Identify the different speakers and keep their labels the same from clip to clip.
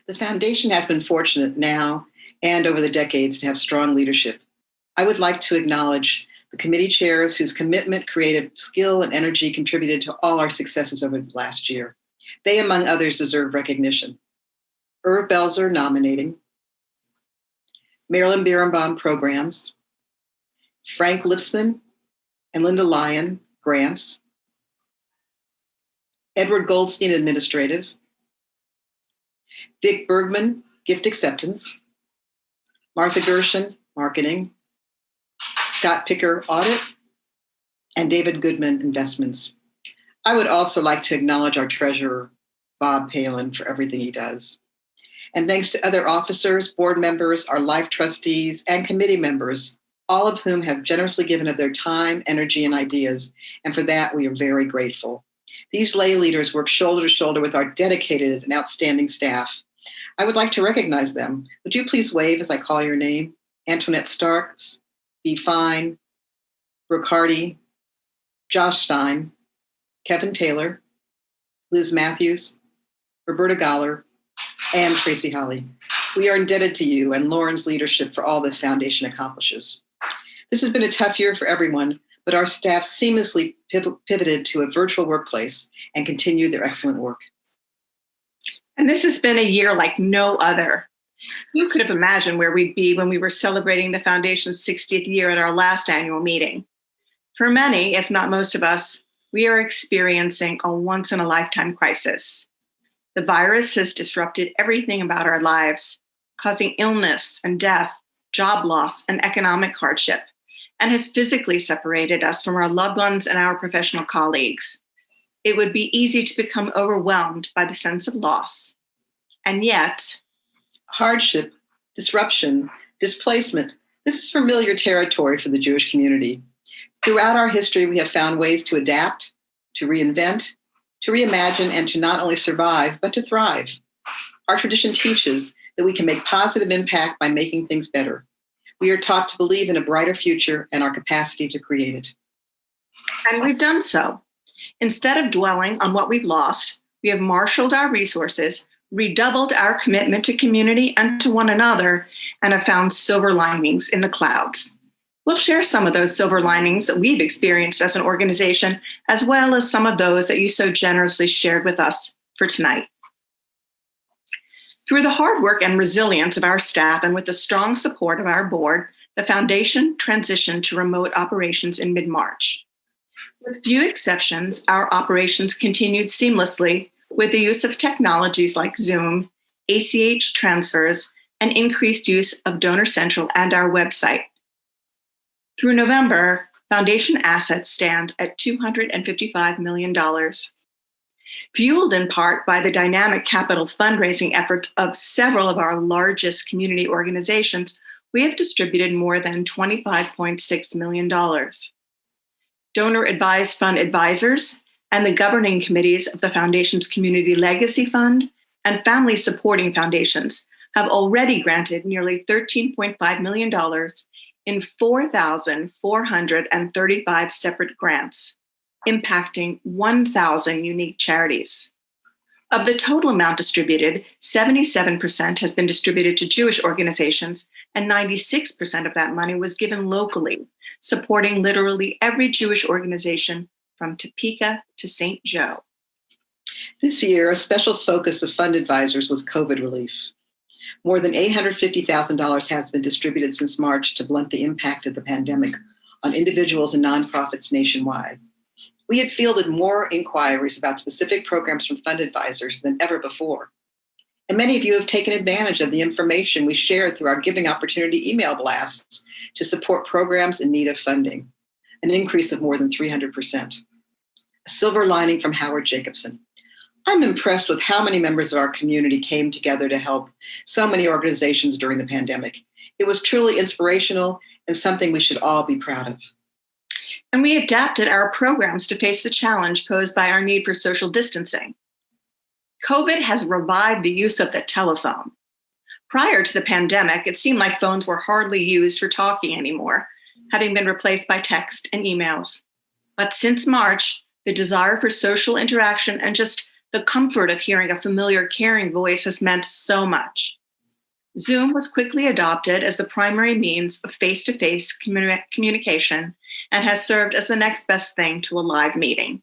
Speaker 1: The foundation has been fortunate now and over the decades to have strong leadership. I would like to acknowledge the committee chairs whose commitment, creative skill, and energy contributed to all our successes over the last year. They, among others, deserve recognition. Irv Belzer, nominating. Marilyn Birnbaum, programs. Frank Lipsman and Linda Lyon, grants. Edward Goldstein, administrative. Vic Bergman, gift acceptance. Martha Gershon, marketing. Scott Picker, audit. And David Goodman, investments. I would also like to acknowledge our treasurer, Bob Palin, for everything he does. And thanks to other officers, board members, our life trustees, and committee members, all of whom have generously given of their time, energy, and ideas. And for that, we are very grateful. These lay leaders work shoulder to shoulder with our dedicated and outstanding staff. I would like to recognize them. Would you please wave as I call your name? Antoinette Starks, B. Fine, Brooke Hardy, Josh Stein, Kevin Taylor, Liz Matthews, Roberta Goller, and Tracy Holly. We are indebted to you and Lauren's leadership for all the foundation accomplishes. This has been a tough year for everyone, but our staff seamlessly pivoted to a virtual workplace and continued their excellent work.
Speaker 2: And this has been a year like no other. Who could have imagined where we'd be when we were celebrating the Foundation's 60th year at our last annual meeting? For many, if not most of us, we are experiencing a once-in-a-lifetime crisis. The virus has disrupted everything about our lives, causing illness and death, job loss, and economic hardship, and has physically separated us from our loved ones and our professional colleagues. It would be easy to become overwhelmed by the sense of loss. And yet,
Speaker 1: hardship, disruption, displacement, this is familiar territory for the Jewish community. Throughout our history, we have found ways to adapt, to reinvent, to reimagine, and to not only survive, but to thrive. Our tradition teaches that we can make positive impact by making things better. We are taught to believe in a brighter future and our capacity to create it.
Speaker 2: And we've done so. Instead of dwelling on what we've lost, we have marshaled our resources, redoubled our commitment to community and to one another, and have found silver linings in the clouds. We'll share some of those silver linings that we've experienced as an organization, as well as some of those that you so generously shared with us for tonight. Through the hard work and resilience of our staff and with the strong support of our board, the Foundation transitioned to remote operations in mid-March. With few exceptions, our operations continued seamlessly with the use of technologies like Zoom, ACH transfers, and increased use of Donor Central and our website. Through November, Foundation assets stand at $255 million. Fueled in part by the dynamic capital fundraising efforts of several of our largest community organizations, we have distributed more than $25.6 million. Donor Advised Fund advisors and the governing committees of the Foundation's Community Legacy Fund and Family Supporting Foundations have already granted nearly $13.5 million in 4,435 separate grants, impacting 1,000 unique charities. Of the total amount distributed, 77% has been distributed to Jewish organizations, and 96% of that money was given locally, supporting literally every Jewish organization from Topeka to St. Joe.
Speaker 1: This year, a special focus of fund advisors was COVID relief. More than $850,000 has been distributed since March to blunt the impact of the pandemic on individuals and nonprofits nationwide. We had fielded more inquiries about specific programs from fund advisors than ever before. And many of you have taken advantage of the information we shared through our Giving Opportunity email blasts to support programs in need of funding, an increase of more than 300%. A silver lining from Howard Jacobson. I'm impressed with how many members of our community came together to help so many organizations during the pandemic. It was truly inspirational and something we should all be proud of.
Speaker 2: And we adapted our programs to face the challenge posed by our need for social distancing. COVID has revived the use of the telephone. Prior to the pandemic, it seemed like phones were hardly used for talking anymore, having been replaced by text and emails. But since March, the desire for social interaction and just The comfort of hearing a familiar, caring voice has meant so much. Zoom was quickly adopted as the primary means of face-to-face communication and has served as the next best thing to a live meeting.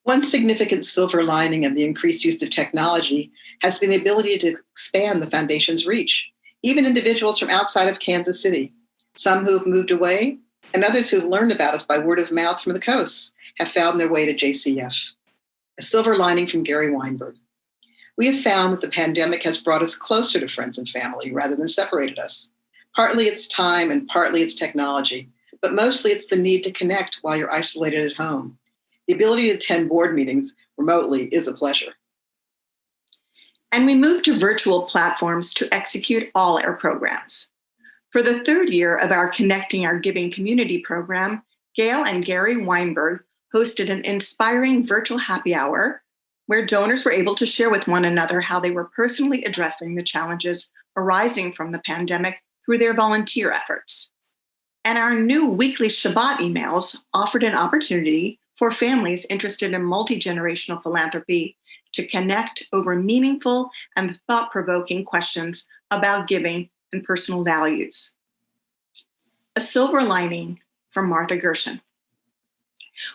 Speaker 1: One significant silver lining of the increased use of technology has been the ability to expand the Foundation's reach, even individuals from outside of Kansas City. Some who have moved away and others who have learned about us by word of mouth from the coasts have found their way to JCF. A silver lining from Gary Weinberg. We have found that the pandemic has brought us closer to friends and family rather than separated us. Partly it's time and partly it's technology, but mostly it's the need to connect while you're isolated at home. The ability to attend board meetings remotely is a pleasure.
Speaker 2: And we moved to virtual platforms to execute all our programs. For the third year of our Connecting Our Giving Community program, Gail and Gary Weinberg hosted an inspiring virtual happy hour where donors were able to share with one another how they were personally addressing the challenges arising from the pandemic through their volunteer efforts. And our new weekly Shabbat emails offered an opportunity for families interested in multi-generational philanthropy to connect over meaningful and thought-provoking questions about giving and personal values. A silver lining from Martha Gershon.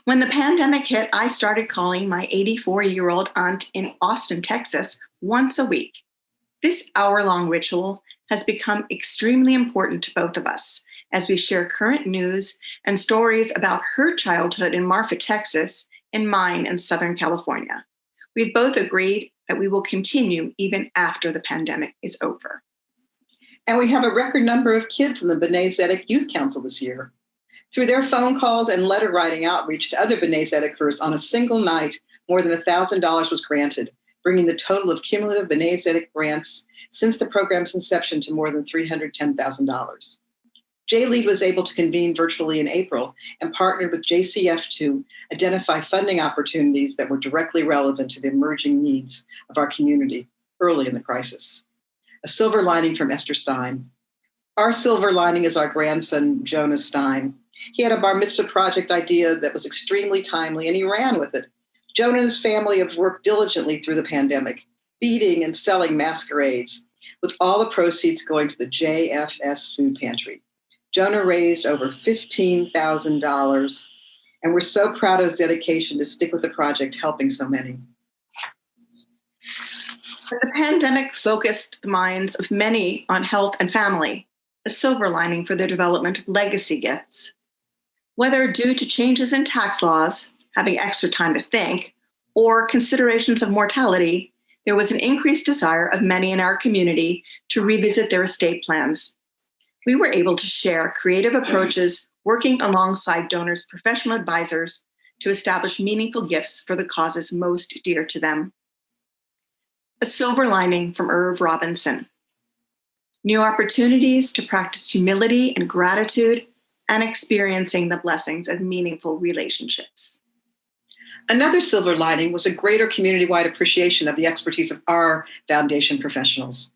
Speaker 2: When the pandemic hit, I started calling my 84-year-old aunt in Austin, Texas, once a week. This hour-long ritual has become extremely important to both of us as we share current news and stories about her childhood in Marfa, Texas, and mine in Southern California. We've both agreed that we will continue even after the pandemic is over.
Speaker 1: And we have a record number of kids in the B'nai Zedek Youth Council this year. Through their phone calls and letter writing outreach to other B'nai Zedekers on a single night, more than $1,000 was granted, bringing the total of cumulative B'nai Zedek grants since the program's inception to more than $310,000. J-Lead was able to convene virtually in April and partnered with JCF to identify funding opportunities that were directly relevant to the emerging needs of our community early in the crisis. A silver lining from Esther Stein. Our silver lining is our grandson, Jonah Stein. He had a bar mitzvah project idea that was extremely timely, and he ran with it. Jonah and his family have worked diligently through the pandemic, feeding and selling masquerades, with all the proceeds going to the JFS food pantry. Jonah raised over $15,000, and we're so proud of his dedication to stick with the project, helping so many.
Speaker 2: The pandemic focused the minds of many on health and family, a silver lining for the development of legacy gifts. Whether due to changes in tax laws, having extra time to think, or considerations of mortality, there was an increased desire of many in our community to revisit their estate plans. We were able to share creative approaches working alongside donors' professional advisors to establish meaningful gifts for the causes most dear to them. A silver lining from Irv Robinson. New opportunities to practice humility and gratitude and experiencing the blessings of meaningful relationships.
Speaker 1: Another silver lining was a greater community-wide appreciation of the expertise of our foundation professionals.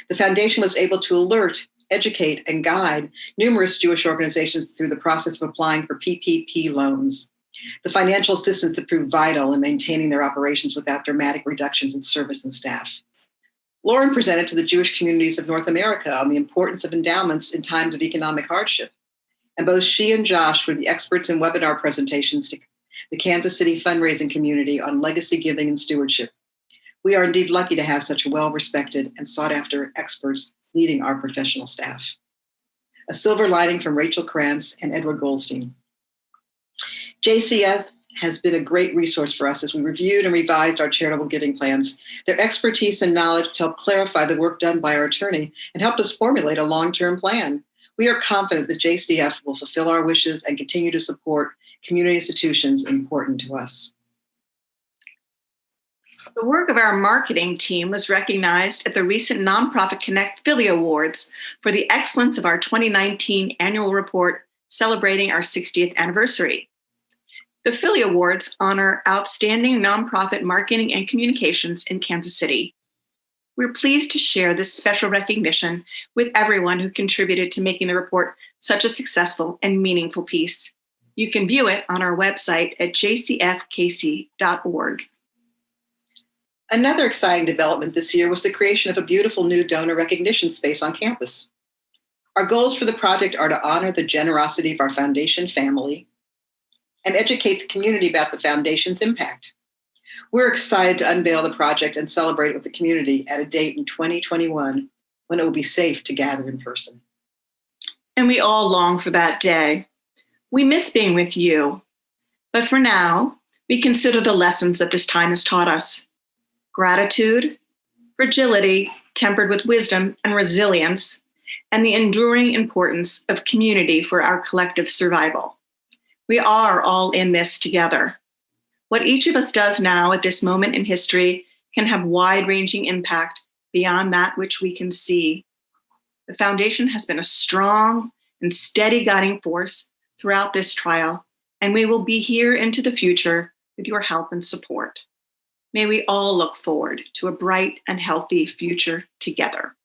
Speaker 1: The foundation was able to alert, educate, and guide numerous Jewish organizations through the process of applying for PPP loans. The financial assistance that proved vital in maintaining their operations without dramatic reductions in service and staff. Lauren presented to the Jewish communities of North America on the importance of endowments in times of economic hardship. And both she and Josh were the experts in webinar presentations to the Kansas City fundraising community on legacy giving and stewardship. We are indeed lucky to have such well-respected and sought-after experts leading our professional staff. A silver lining from Rachel Krantz and Edward Goldstein. JCF has been a great resource for us as we reviewed and revised our charitable giving plans. Their expertise and knowledge helped clarify the work done by our attorney and helped us formulate a long-term plan. We are confident that JCF will fulfill our wishes and continue to support community institutions important to us.
Speaker 2: The work of our marketing team was recognized at the recent Nonprofit Connect Philly Awards for the excellence of our 2019 annual report celebrating our 60th anniversary. The Philly Awards honor outstanding nonprofit marketing and communications in Kansas City. We're pleased to share this special recognition with everyone who contributed to making the report such a successful and meaningful piece. You can view it on our website at jcfkc.org.
Speaker 1: Another exciting development this year was the creation of a beautiful new donor recognition space on campus. Our goals for the project are to honor the generosity of our foundation family and educate the community about the foundation's impact. We're excited to unveil the project and celebrate it with the community at a date in 2021 when it will be safe to gather in person.
Speaker 2: And we all long for that day. We miss being with you. But for now, we consider the lessons that this time has taught us. Gratitude, fragility tempered with wisdom and resilience, and the enduring importance of community for our collective survival. We are all in this together. What each of us does now at this moment in history can have wide-ranging impact beyond that which we can see. The foundation has been a strong and steady guiding force throughout this trial, and we will be here into the future with your help and support. May we all look forward to a bright and healthy future together.